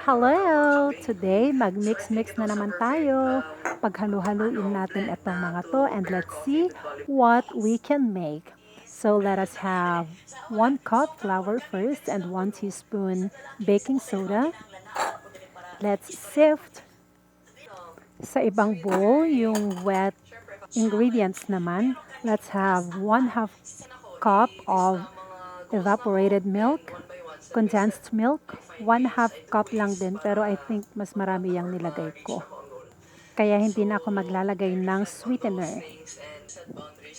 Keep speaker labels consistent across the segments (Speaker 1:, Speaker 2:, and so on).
Speaker 1: Hello! Today, mag-mix-mix na naman tayo. Paghalo-haluin natin itong mga to and let's see what we can make. So, let us have 1 cup flour first and 1 teaspoon baking soda. Let's sift sa ibang bowl yung wet ingredients naman. Let's have 1/2 cup of evaporated milk, condensed milk, 1/2 cup lang din pero I think mas marami yung nilagay ko. Kaya hindi na ako maglalagay ng sweetener.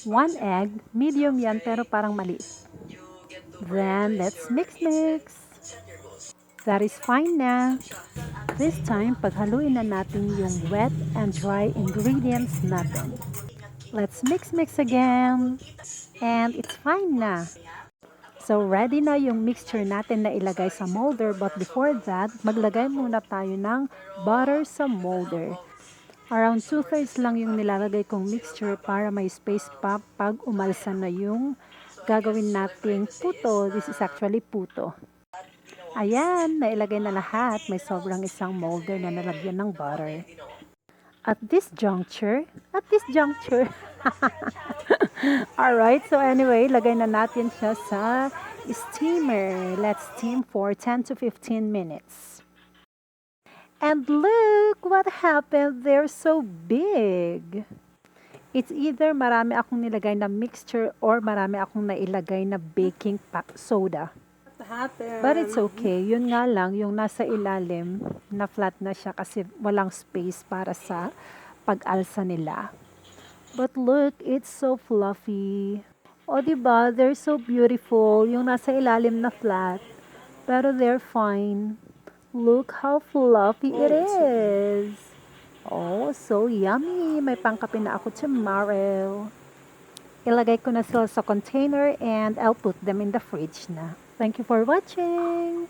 Speaker 1: 1 egg, medium yan pero parang maliit. Then let's mix. That is fine na. This time, paghaluin na natin yung wet and dry ingredients natin. Let's mix again. And it's fine na. So, ready na yung mixture natin na ilagay sa molder. But before that, maglagay muna tayo ng butter sa molder. Around 2/3 lang yung nilalagay kong mixture para may space pa pag umalsa na yung gagawin nating puto. This is actually puto. Ayan, nailagay na lahat. May sobrang isang molder na nalagyan ng butter. At this juncture, alright, so anyway, lagay na natin siya sa steamer. Let's steam for 10 to 15 minutes. And look what happened. They're so big. It's either marami akong nilagay na mixture or marami akong nailagay na baking soda. But it's okay. Yun nga lang, yung nasa ilalim, na flat na siya kasi walang space para sa pag-alsa nila. But look, it's so fluffy. O diba, they're so beautiful. Yung nasa ilalim na flat. Pero they're fine. Look how fluffy it is. Oh, so yummy. May pangkape na ako tomorrow. Ilagay ko na sila sa container and I'll put them in the fridge na. Thank you for watching.